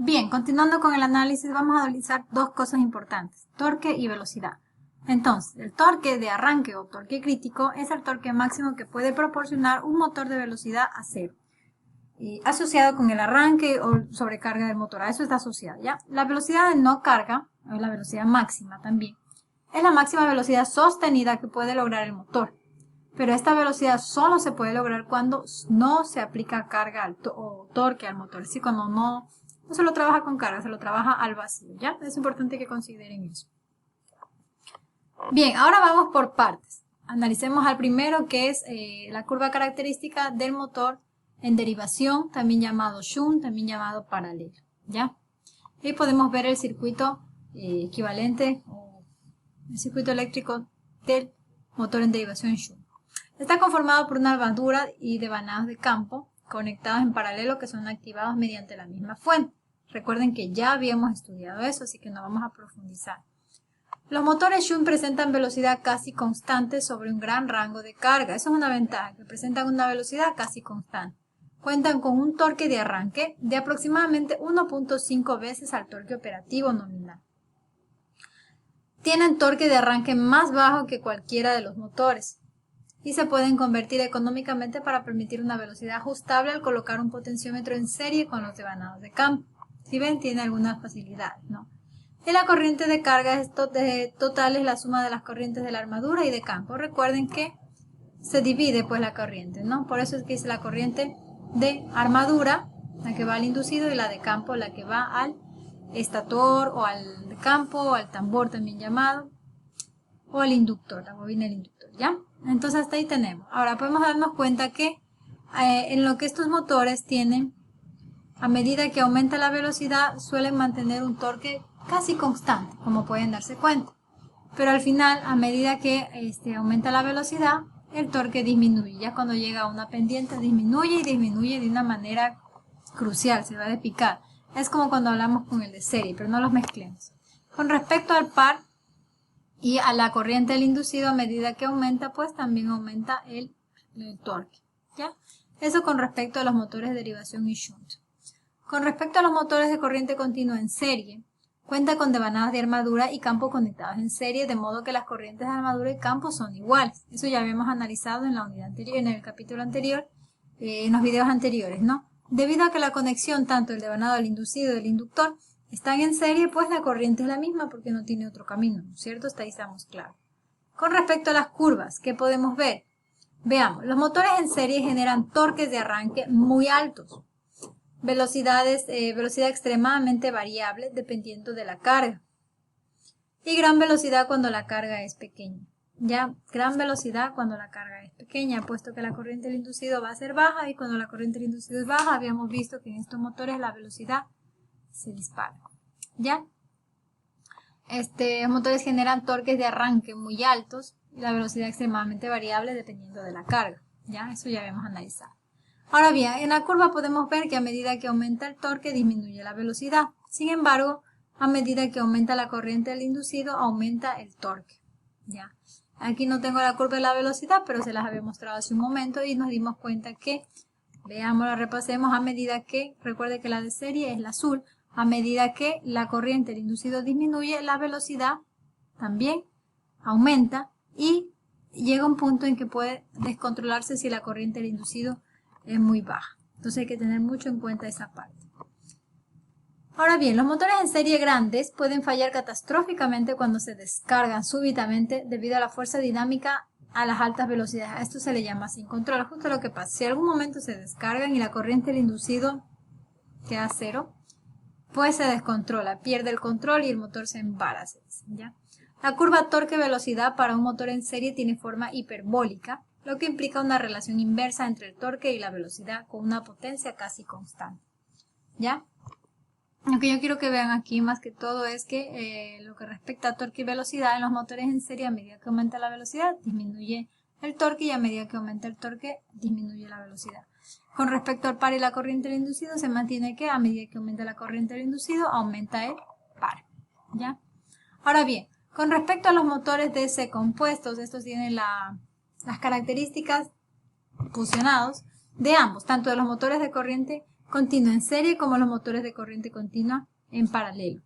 Bien, continuando con el análisis, vamos a analizar dos cosas importantes, torque y velocidad. Entonces, el torque de arranque o torque crítico es el torque máximo que puede proporcionar un motor de velocidad a cero, asociado con el arranque o sobrecarga del motor. A eso está asociado, ¿ya? La velocidad de no carga, o la velocidad máxima también, es la máxima velocidad sostenida que puede lograr el motor. Pero esta velocidad solo se puede lograr cuando no se aplica carga o torque al motor, es decir, cuando no se lo trabaja con carga, se lo trabaja al vacío, ¿ya? Es importante que consideren eso. Bien, ahora vamos por partes. Analicemos al primero, que es la curva característica del motor en derivación, también llamado shunt, también llamado paralelo, ¿ya? Y podemos ver el circuito equivalente, o el circuito eléctrico del motor en derivación shunt. Está conformado por una armadura y devanados de campo conectados en paralelo que son activados mediante la misma fuente. Recuerden que ya habíamos estudiado eso, así que no vamos a profundizar. Los motores shunt presentan velocidad casi constante sobre un gran rango de carga. Eso es una ventaja, que presentan una velocidad casi constante. Cuentan con un torque de arranque de aproximadamente 1.5 veces al torque operativo nominal. Tienen torque de arranque más bajo que cualquiera de los motores y se pueden convertir económicamente para permitir una velocidad ajustable al colocar un potenciómetro en serie con los devanados de campo. Si ven, tiene algunas facilidades, ¿no? Y la corriente de carga total es la suma de las corrientes de la armadura y de campo. Recuerden que se divide pues la corriente, ¿no? Por eso es que es la corriente de armadura, la que va al inducido, y la de campo, la que va al estator o al de campo o al tambor también llamado, o al inductor, la bobina del inductor, ¿ya? Entonces hasta ahí tenemos. Ahora podemos darnos cuenta que en lo que estos motores tienen, a medida que aumenta la velocidad, suelen mantener un torque casi constante, como pueden darse cuenta. Pero al final, a medida que aumenta la velocidad, el torque disminuye. Ya cuando llega a una pendiente, disminuye y disminuye de una manera crucial, se va de picar. Es como cuando hablamos con el de serie, pero no los mezclemos. Con respecto al par y a la corriente del inducido, a medida que aumenta, pues también aumenta el torque, ¿ya? Eso con respecto a los motores de derivación y shunt. Con respecto a los motores de corriente continua en serie, cuenta con devanadas de armadura y campo conectados en serie, de modo que las corrientes de armadura y campo son iguales. Eso ya habíamos analizado en la unidad anterior, en el capítulo anterior, en los videos anteriores, ¿no? Debido a que la conexión, tanto el devanado del inducido y del inductor, están en serie, pues la corriente es la misma porque no tiene otro camino, ¿no es cierto? Hasta ahí estamos claros. Con respecto a las curvas, ¿qué podemos ver? Veamos, los motores en serie generan torques de arranque muy altos. Velocidad extremadamente variable dependiendo de la carga. Y gran velocidad cuando la carga es pequeña. Ya, gran velocidad cuando la carga es pequeña, puesto que la corriente del inducido va a ser baja, y cuando la corriente del inducido es baja, habíamos visto que en estos motores la velocidad se dispara. ¿Ya? Los motores generan torques de arranque muy altos y la velocidad extremadamente variable dependiendo de la carga. ¿Ya? Eso ya habíamos analizado. Ahora bien, en la curva podemos ver que a medida que aumenta el torque disminuye la velocidad. Sin embargo, a medida que aumenta la corriente del inducido, aumenta el torque. ¿Ya? Aquí no tengo la curva de la velocidad, pero se las había mostrado hace un momento y nos dimos cuenta que, veámoslo, repasemos, a medida que, recuerde que la de serie es la azul, a medida que la corriente del inducido disminuye, la velocidad también aumenta y llega un punto en que puede descontrolarse si la corriente del inducido es muy baja. Entonces hay que tener mucho en cuenta esa parte. Ahora bien, los motores en serie grandes pueden fallar catastróficamente cuando se descargan súbitamente debido a la fuerza dinámica a las altas velocidades. A esto se le llama sin control. Justo lo que pasa. Si en algún momento se descargan y la corriente del inducido queda cero, pues se descontrola, pierde el control y el motor se embala, ¿ya? La curva torque-velocidad para un motor en serie tiene forma hiperbólica, lo que implica una relación inversa entre el torque y la velocidad con una potencia casi constante, ¿ya? Lo que yo quiero que vean aquí más que todo es que lo que respecta a torque y velocidad en los motores en serie, a medida que aumenta la velocidad, disminuye el torque, y a medida que aumenta el torque, disminuye la velocidad. Con respecto al par y la corriente del inducido, se mantiene que a medida que aumenta la corriente del inducido, aumenta el par, ¿ya? Ahora bien, con respecto a los motores DC compuestos, estos tienen las características fusionados de ambos, tanto de los motores de corriente continua en serie como los motores de corriente continua en paralelo.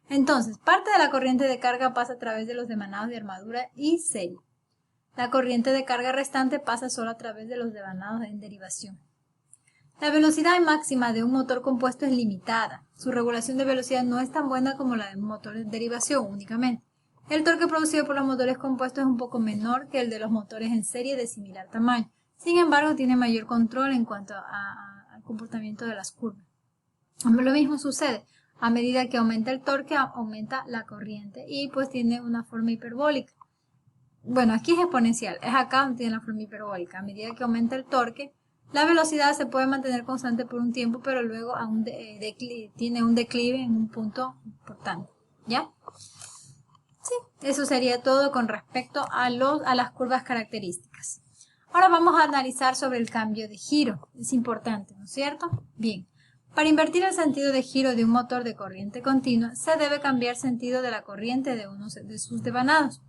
Entonces, parte de la corriente de carga pasa a través de los devanados de armadura y serie. La corriente de carga restante pasa solo a través de los devanados en derivación. La velocidad máxima de un motor compuesto es limitada. Su regulación de velocidad no es tan buena como la de un motor de derivación únicamente. El torque producido por los motores compuestos es un poco menor que el de los motores en serie de similar tamaño. Sin embargo, tiene mayor control en cuanto al comportamiento de las curvas. Lo mismo sucede. A medida que aumenta el torque, aumenta la corriente y pues tiene una forma hiperbólica. Bueno, aquí es exponencial, es acá donde tiene la forma hiperbólica. A medida que aumenta el torque, la velocidad se puede mantener constante por un tiempo, pero luego tiene un declive en un punto importante. ¿Ya? Sí, eso sería todo con respecto a las curvas características. Ahora vamos a analizar sobre el cambio de giro. Es importante, ¿no es cierto? Bien. Para invertir el sentido de giro de un motor de corriente continua, se debe cambiar sentido de la corriente de uno de sus devanados.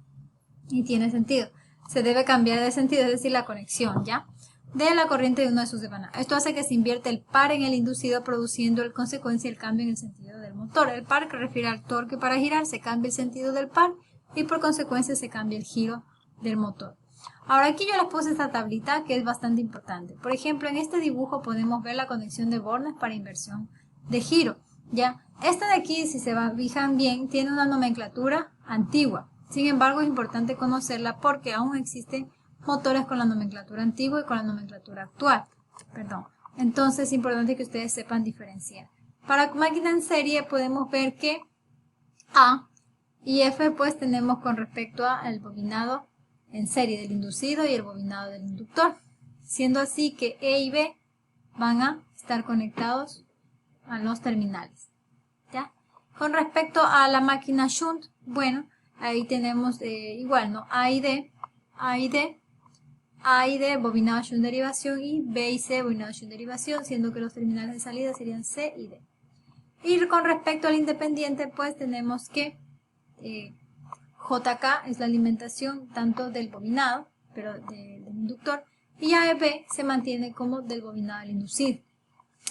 Y tiene sentido. Se debe cambiar de sentido, es decir, la conexión, ¿ya? De la corriente de uno de sus devanados. Esto hace que se invierta el par en el inducido, produciendo en consecuencia el cambio en el sentido del motor. El par, que refiere al torque para girar, se cambia el sentido del par y por consecuencia se cambia el giro del motor. Ahora aquí yo les puse esta tablita que es bastante importante. Por ejemplo, en este dibujo podemos ver la conexión de bornes para inversión de giro, ¿ya? Esta de aquí, si se fijan bien, tiene una nomenclatura antigua. Sin embargo, es importante conocerla porque aún existen motores con la nomenclatura antigua y con la nomenclatura actual. Entonces es importante que ustedes sepan diferenciar. Para máquina en serie podemos ver que A y F pues tenemos con respecto al bobinado en serie del inducido y el bobinado del inductor. Siendo así que E y B van a estar conectados a los terminales. ¿Ya? Con respecto a la máquina shunt, bueno, ahí tenemos igual, ¿no? A y D, bobinado shunt derivación y B y C, bobinado shunt derivación, siendo que los terminales de salida serían C y D. Y con respecto al independiente, pues tenemos que JK es la alimentación tanto del bobinado, pero del inductor, y AB se mantiene como del bobinado del inducido.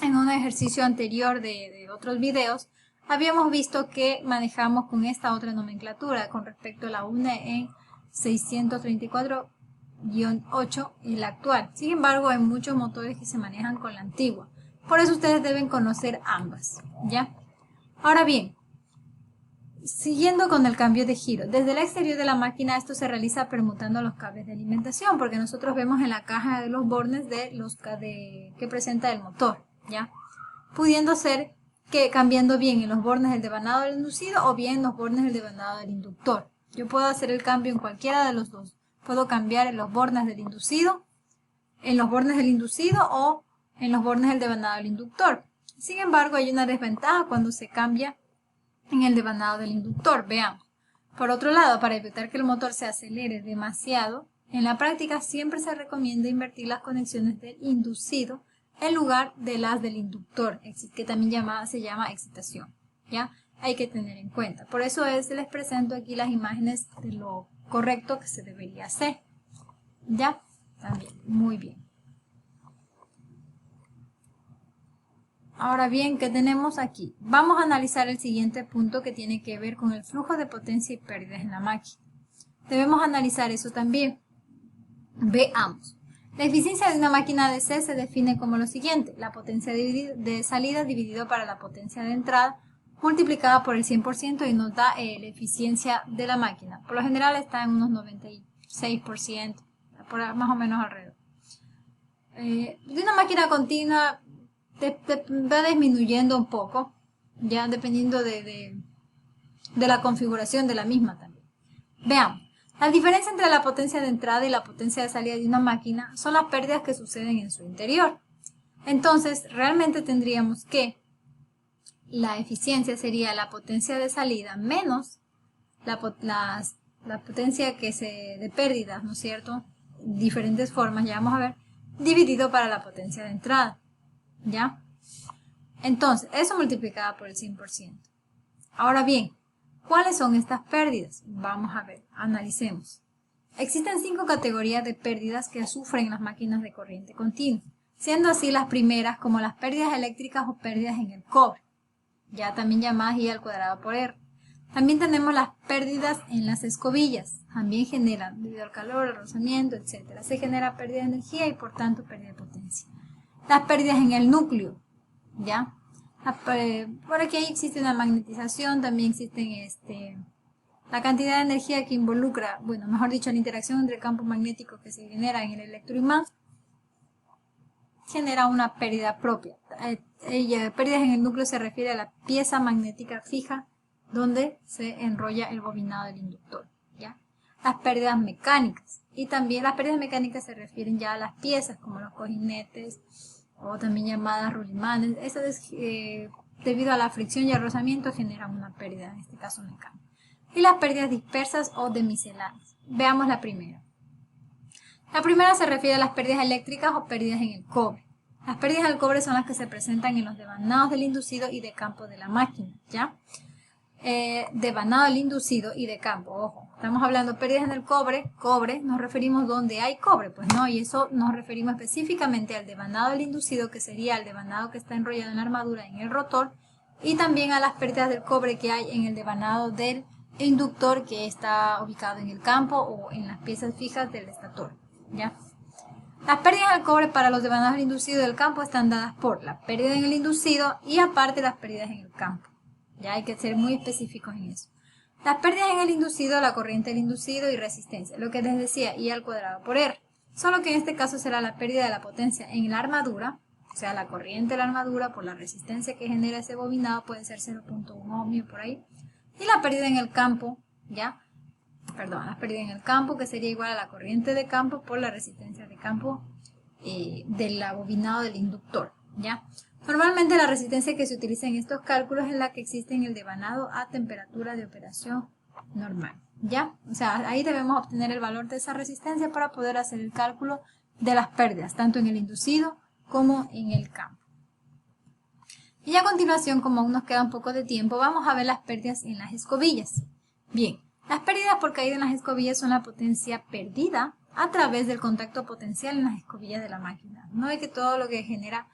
En un ejercicio anterior de otros videos, habíamos visto que manejamos con esta otra nomenclatura con respecto a la UNE en 634-8 y la actual. Sin embargo, hay muchos motores que se manejan con la antigua. Por eso ustedes deben conocer ambas, ¿ya? Ahora bien, siguiendo con el cambio de giro, desde el exterior de la máquina esto se realiza permutando los cables de alimentación, porque nosotros vemos en la caja de los bornes que presenta el motor, ¿ya? Pudiendo ser que cambiando bien en los bornes del devanado del inducido o bien en los bornes del devanado del inductor. Yo puedo hacer el cambio en cualquiera de los dos. Puedo cambiar en los bornes del inducido, o en los bornes del devanado del inductor. Sin embargo, hay una desventaja cuando se cambia en el devanado del inductor. Veamos. Por otro lado, para evitar que el motor se acelere demasiado, en la práctica siempre se recomienda invertir las conexiones del inducido en lugar de las del inductor, que también se llama excitación, ¿ya? Hay que tener en cuenta. Por eso les presento aquí las imágenes de lo correcto que se debería hacer, ¿ya? También, muy bien. Ahora bien, ¿qué tenemos aquí? Vamos a analizar el siguiente punto que tiene que ver con el flujo de potencia y pérdidas en la máquina. Debemos analizar eso también. Veamos. La eficiencia de una máquina DC se define como lo siguiente: la potencia de salida dividido para la potencia de entrada multiplicada por el 100% y nos da la eficiencia de la máquina. Por lo general está en unos 96%, más o menos alrededor. De una máquina continua va disminuyendo un poco, ya dependiendo de la configuración de la misma también. Veamos. La diferencia entre la potencia de entrada y la potencia de salida de una máquina son las pérdidas que suceden en su interior. Entonces, realmente tendríamos que la eficiencia sería la potencia de salida menos la potencia de pérdidas, ¿no es cierto? Diferentes formas, ya vamos a ver, dividido para la potencia de entrada, ¿ya? Entonces, eso multiplicado por el 100%. Ahora bien, ¿cuáles son estas pérdidas? Vamos a ver, analicemos. Existen 5 categorías de pérdidas que sufren las máquinas de corriente continua. siendo así las primeras como las pérdidas eléctricas o pérdidas en el cobre, ya también llamadas I al cuadrado por R. También tenemos las pérdidas en las escobillas, también generan, debido al calor, al rozamiento, etc. Se genera pérdida de energía y por tanto pérdida de potencia. Las pérdidas en el núcleo, ¿ya? Por aquí existe una magnetización, también existen la cantidad de energía que involucra, bueno, mejor dicho, la interacción entre el campo magnético que se genera en el electroimán, genera una pérdida propia. Pérdidas en el núcleo se refiere a la pieza magnética fija donde se enrolla el bobinado del inductor, ¿ya? Las pérdidas mecánicas, y también las pérdidas mecánicas se refieren ya a las piezas como los cojinetes o también llamadas rulimanes. Esas debido a la fricción y al rozamiento generan una pérdida, en este caso mecánica. Y las pérdidas dispersas o de misceláneas. Veamos la primera. La primera se refiere a las pérdidas eléctricas o pérdidas en el cobre. Las pérdidas del cobre son las que se presentan en los devanados del inducido y de campo de la máquina, ¿ya? Devanado del inducido y de campo, ojo, estamos hablando de pérdidas en el cobre, nos referimos donde hay cobre, pues no, y eso nos referimos específicamente al devanado del inducido, que sería el devanado que está enrollado en la armadura en el rotor, y también a las pérdidas del cobre que hay en el devanado del inductor que está ubicado en el campo o en las piezas fijas del estator, ¿ya? Las pérdidas del cobre para los devanados del inducido y del campo están dadas por la pérdida en el inducido y aparte las pérdidas en el campo. Ya hay que ser muy específicos en eso. Las pérdidas en el inducido, la corriente del inducido y resistencia, lo que les decía, I al cuadrado por R. Solo que en este caso será la pérdida de la potencia en la armadura, o sea, la corriente de la armadura por la resistencia que genera ese bobinado, puede ser 0.1 ohmio por ahí. Y la pérdida en el campo, la pérdida en el campo, que sería igual a la corriente de campo por la resistencia de campo del bobinado del inductor, ¿ya? Normalmente la resistencia que se utiliza en estos cálculos es la que existe en el devanado a temperatura de operación normal, ¿ya? O sea, ahí debemos obtener el valor de esa resistencia para poder hacer el cálculo de las pérdidas, tanto en el inducido como en el campo. Y a continuación, como aún nos queda un poco de tiempo, vamos a ver las pérdidas en las escobillas. Bien, las pérdidas por caída en las escobillas son la potencia perdida a través del contacto potencial en las escobillas de la máquina. No es que todo lo que genera...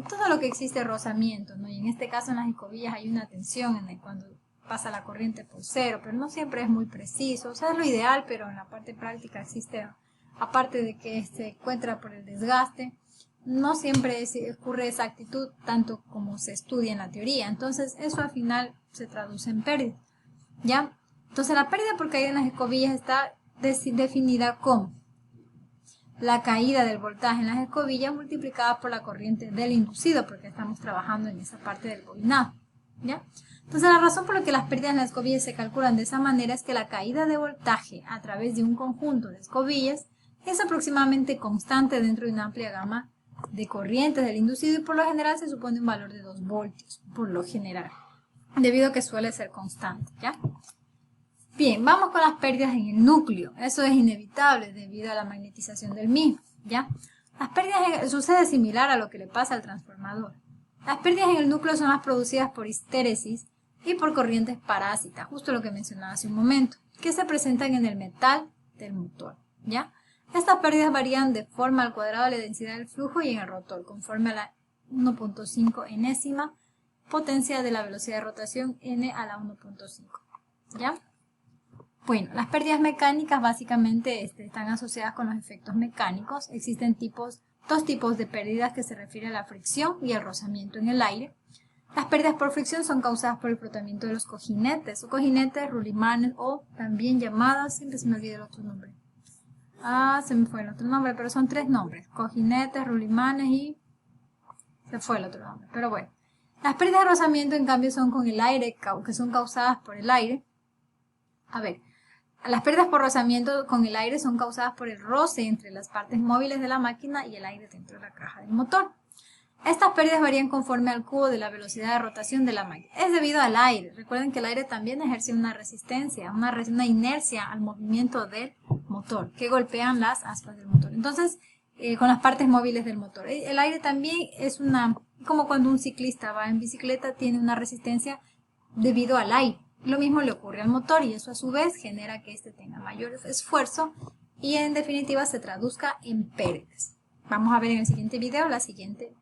todo lo que existe rozamiento, ¿no? Y en este caso en las escobillas hay una tensión cuando pasa la corriente por cero, pero no siempre es muy preciso, o sea, es lo ideal, pero en la parte práctica existe, aparte de que se encuentra por el desgaste, no siempre ocurre esa actitud tanto como se estudia en la teoría, entonces eso al final se traduce en pérdida, ¿ya? Entonces la pérdida por caída en las escobillas está definida como la caída del voltaje en las escobillas multiplicada por la corriente del inducido, porque estamos trabajando en esa parte del bobinado, ¿ya? Entonces la razón por la que las pérdidas en las escobillas se calculan de esa manera es que la caída de voltaje a través de un conjunto de escobillas es aproximadamente constante dentro de una amplia gama de corrientes del inducido y por lo general se supone un valor de 2 voltios, por lo general, debido a que suele ser constante, ¿ya? Bien, vamos con las pérdidas en el núcleo. Eso es inevitable debido a la magnetización del mismo, ¿ya? Las pérdidas sucede similar a lo que le pasa al transformador. Las pérdidas en el núcleo son las producidas por histéresis y por corrientes parásitas, justo lo que mencionaba hace un momento, que se presentan en el metal del motor, ¿ya? Estas pérdidas varían de forma al cuadrado de la densidad del flujo y en el rotor, conforme a la 1.5 enésima potencia de la velocidad de rotación n a la 1.5, ¿ya? Bueno, las pérdidas mecánicas básicamente están asociadas con los efectos mecánicos. Existen dos tipos de pérdidas que se refieren a la fricción y el rozamiento en el aire. Las pérdidas por fricción son causadas por el frotamiento de los cojinetes, rulimanes o también llamadas, siempre se me olvida el otro nombre. Se me fue el otro nombre, pero son 3 nombres, cojinetes, rulimanes y se fue el otro nombre, pero bueno. Las pérdidas de rozamiento en cambio son con el aire, que son causadas por el aire. A ver, las pérdidas por rozamiento con el aire son causadas por el roce entre las partes móviles de la máquina y el aire dentro de la caja del motor. Estas pérdidas varían conforme al cubo de la velocidad de rotación de la máquina. Es debido al aire. Recuerden que el aire también ejerce una resistencia, una inercia al movimiento del motor, que golpean las aspas del motor. Entonces, con las partes móviles del motor. El aire también es como cuando un ciclista va en bicicleta, tiene una resistencia debido al aire. Lo mismo le ocurre al motor y eso a su vez genera que éste tenga mayor esfuerzo y en definitiva se traduzca en pérdidas. Vamos a ver en el siguiente video la siguiente